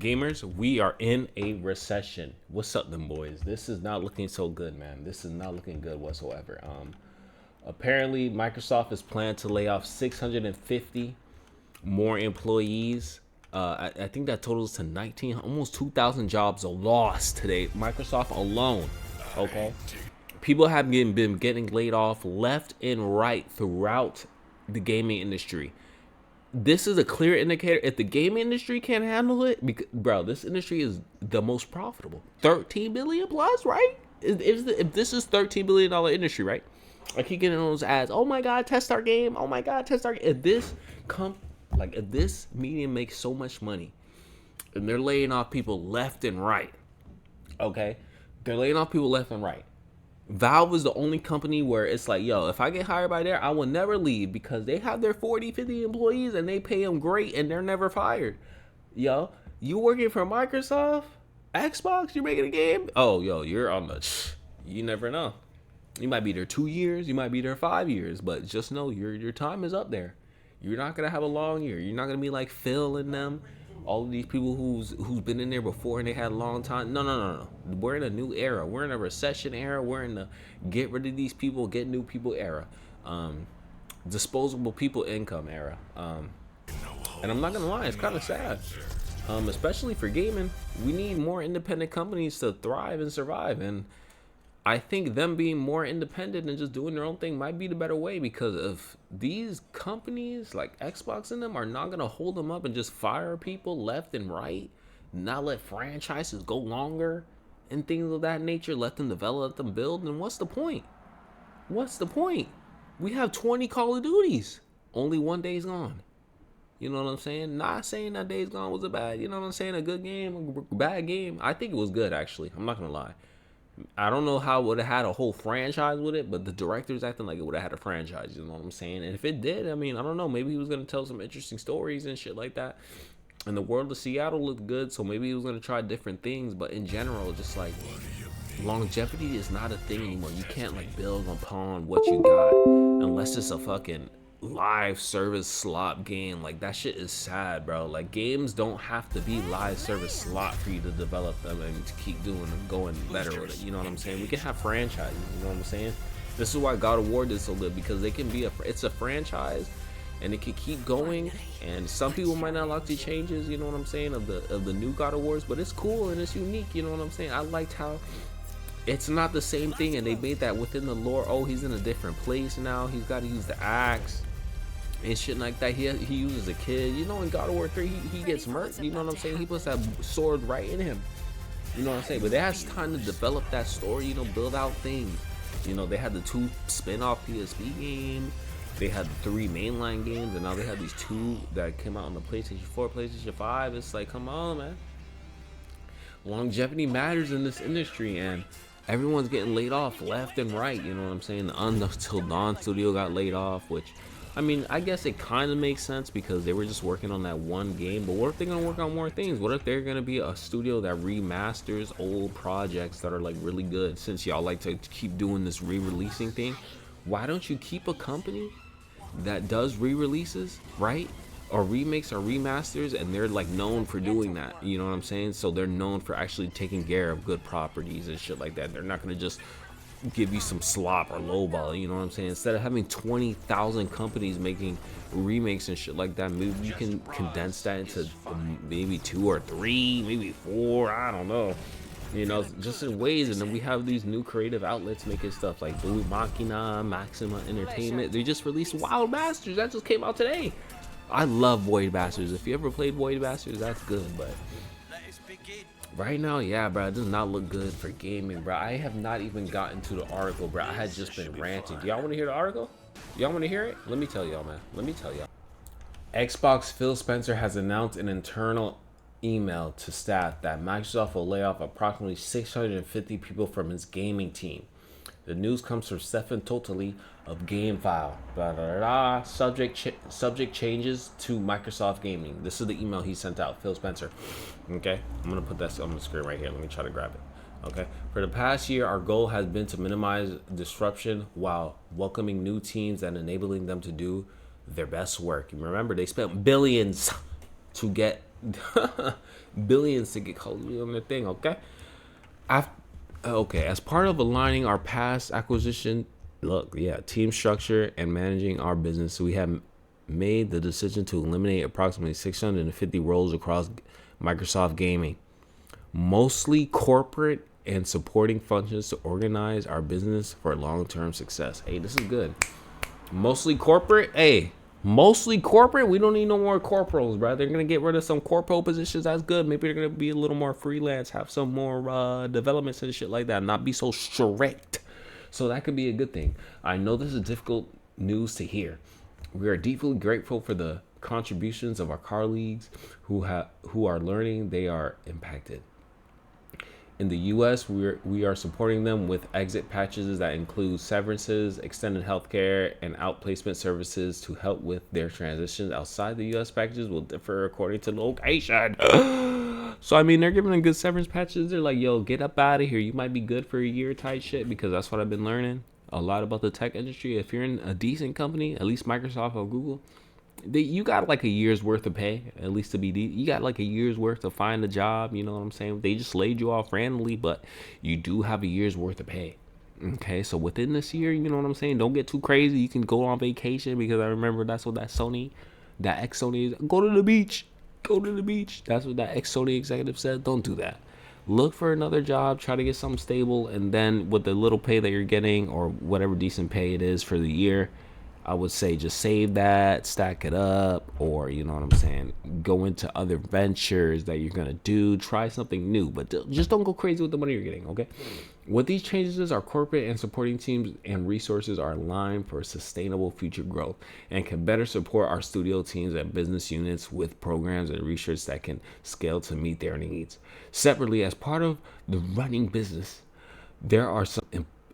Gamers, we are in a recession. What's up, them boys? This is not looking so good, man. This is not looking good whatsoever. Apparently, Microsoft is planning to lay off 650 more employees. I think that totals to 19, almost 2,000 jobs are lost today. Microsoft alone. Okay, people have been getting laid off left and right throughout the gaming industry. This is a clear indicator. If the gaming industry can't handle it, because, bro, this industry is the most profitable. 13 billion plus, right? If this is $13 billion industry, right? I keep getting those ads. Oh my god, test our game. Oh my god, test our game. If this medium makes so much money, and they're laying off people left and right, okay, they're laying off people left and right. Valve is the only company where it's like, yo, if I get hired by there, I will never leave because they have their 40, 50 employees and they pay them great and they're never fired. Yo, you working for Microsoft, Xbox, you're making a game? Oh, yo, you're on the, you never know. You might be there 2 years, you might be there 5 years, but just know your time is up there. You're not gonna have a long year. You're not gonna be like Phil and them, all of these people who's been in there before and they had a long time. No. We're in a new era. We're in a recession era. We're in the get rid of these people, get new people era. Disposable people income era. And I'm not gonna lie, it's kind of sad. Especially for gaming, we need more independent companies to thrive and survive. And I think them being more independent and just doing their own thing might be the better way, because if these companies like Xbox and them are not going to hold them up and just fire people left and right, not let franchises go longer and things of that nature, let them develop, let them build, then what's the point? What's the point? We have 20 Call of Duties. Only one day's gone. You know what I'm saying? Not saying that Days Gone was a bad, you know what I'm saying, a good game, a bad game. I think it was good, actually. I'm not going to lie. I don't know how it would have had a whole franchise with it, but the director's acting like it would have had a franchise, you know what I'm saying? And if it did, I mean, I don't know, maybe he was going to tell some interesting stories and shit like that. And the world of Seattle looked good, so maybe he was going to try different things, but in general, just like, longevity is not a thing anymore. You can't like build upon what you got unless it's a fucking live service slot game. Like, that shit is sad, bro. Like, games don't have to be live service slot for you to develop them and to keep doing and going better with it. You know what I'm saying? We can have franchises, you know what I'm saying? This is why God of War did so good, because they can be it's a franchise and it can keep going, and some people might not like the changes, you know what I'm saying, of the new God of Wars, but it's cool and it's unique, you know what I'm saying? I liked how it's not the same thing, and they made that within the lore. Oh, he's in a different place now, he's got to use the axe and shit like that. He uses a kid, you know. In God of War 3 he gets murked, you know what I'm saying? He puts that sword right in him, you know what I'm saying? But they had time to develop that story, you know, build out things. You know, they had the 2 spin-off PSP games, they had the 3 mainline games, and now they have these 2 that came out on the PlayStation 4, PlayStation 5. It's like, come on, man. Longevity matters in this industry, and everyone's getting laid off left and right, you know what I'm saying? The Until Dawn studio got laid off, which, I mean, I guess it kind of makes sense because they were just working on that one game. But what if they're going to work on more things? What if they're going to be a studio that remasters old projects that are like really good? Since y'all like to keep doing this re-releasing thing, why don't you keep a company that does re-releases, right? Or remakes or remasters, and they're like known for doing that, you know what I'm saying? So they're known for actually taking care of good properties and shit like that. They're not going to just give you some slop or lowball, you know what I'm saying? Instead of having 20,000 companies making remakes and shit like that, maybe you can condense that into maybe 2 or 3, maybe 4, I don't know, you know, just in ways. And then we have these new creative outlets making stuff like Blue Machina, Maxima Entertainment. They just released Wild Masters that just came out today. I love Void Bastards. If you ever played Void Bastards, that's good, but right now, yeah, bro, it does not look good for gaming, bro. I have not even gotten to the article, bro. I had just been ranting. Do y'all want to hear the article? Y'all want to hear it? Let me tell y'all, man. Let me tell y'all. Xbox Phil Spencer has announced an internal email to staff that Microsoft will lay off approximately 650 people from its gaming team. The news comes from Stefan Totally of GameFile. Blah, blah, blah. Subject changes to Microsoft Gaming. This is the email he sent out, Phil Spencer. Okay, I'm gonna put that on the screen right here. Let me try to grab it. Okay, for the past year, our goal has been to minimize disruption while welcoming new teams and enabling them to do their best work. You remember, they spent billions to get billions to get Kobe on the thing. Okay. Okay, as part of aligning our past acquisition, team structure and managing our business, we have made the decision to eliminate approximately 650 roles across Microsoft Gaming, mostly corporate and supporting functions to organize our business for long-term success. Hey, this is good. Mostly corporate. Hey, mostly corporate. We don't need no more corporals, bro. They're gonna get rid of some corporal positions. That's good. Maybe they're gonna be a little more freelance, have some more developments and shit like that, not be so strict. So that could be a good thing. I know this is difficult news to hear. We are deeply grateful for the contributions of our colleagues who are learning they are impacted. In the U.S., we are supporting them with exit patches that include severances, extended healthcare, and outplacement services to help with their transitions. Outside the U.S., packages will differ according to location. So, I mean, they're giving them good severance patches. They're like, yo, get up out of here. You might be good for a year type shit, because that's what I've been learning a lot about the tech industry. If you're in a decent company, at least Microsoft or Google, you got like a year's worth of pay, at least to be you got like a year's worth to find a job. You know what I'm saying? They just laid you off randomly, but you do have a year's worth of pay. Okay, so within this year, you know what I'm saying? Don't get too crazy. You can go on vacation, because I remember that's what that ex Sony is. Go to the beach. Go to the beach. That's what that ex Sony executive said. Don't do that. Look for another job. Try to get something stable, and then with the little pay that you're getting, or whatever decent pay it is for the year, I would say just save that, stack it up, or, you know what I'm saying, go into other ventures that you're going to do. Try something new, but just don't go crazy with the money you're getting, okay? With these changes, our corporate and supporting teams and resources are aligned for sustainable future growth and can better support our studio teams and business units with programs and research that can scale to meet their needs. Separately, as part of the running business, there are some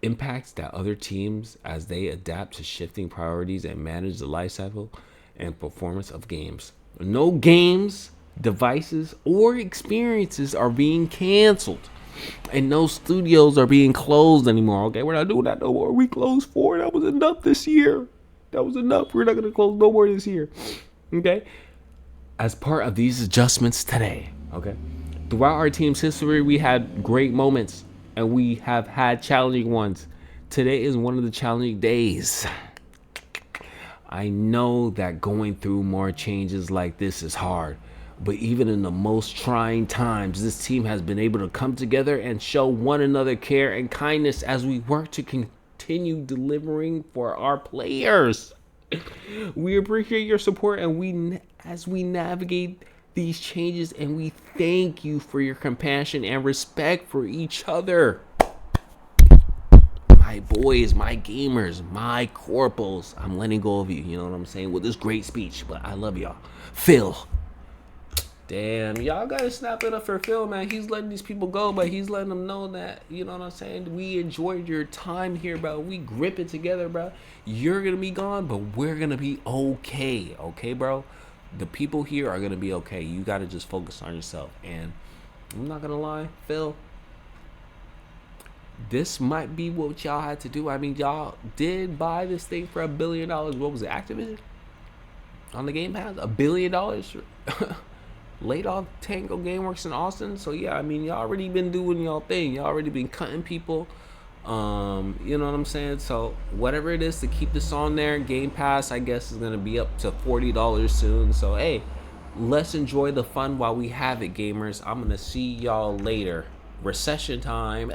impacts that other teams as they adapt to shifting priorities and manage the life cycle and performance of games. No games, devices, or experiences are being canceled, and no studios are being closed anymore. Okay, we're not doing that no more. We closed 4. That was enough this year. That was enough. We're not going to close no more this year. Okay, as part of these adjustments today, okay, throughout our team's history, we had great moments, and we have had challenging ones. Today is one of the challenging days. I know that going through more changes like this is hard, but even in the most trying times, this team has been able to come together and show one another care and kindness as we work to continue delivering for our players. We appreciate your support, and as we navigate these changes, and we thank you for your compassion and respect for each other. My boys, my gamers, my corporals, I'm letting go of you, you know what I'm saying, with this great speech, but I love y'all. Phil. Damn, y'all gotta snap it up for Phil, man. He's letting these people go, but he's letting them know that, you know what I'm saying, we enjoyed your time here, bro. We grip it together, bro. You're gonna be gone, but we're gonna be okay, bro? The people here are gonna be okay. You gotta just focus on yourself. And I'm not gonna lie, Phil, this might be what y'all had to do. I mean, y'all did buy this thing for $1 billion. What was it, Activision? On the Game Pass? $1 billion? Laid off Tango Gameworks in Austin. So yeah, I mean, y'all already been doing y'all thing. Y'all already been cutting people. You know what I'm saying? So whatever it is to keep this on there, Game Pass, I guess, is gonna be up to $40 soon. So hey, let's enjoy the fun while we have it, gamers. I'm gonna see y'all later. Recession time.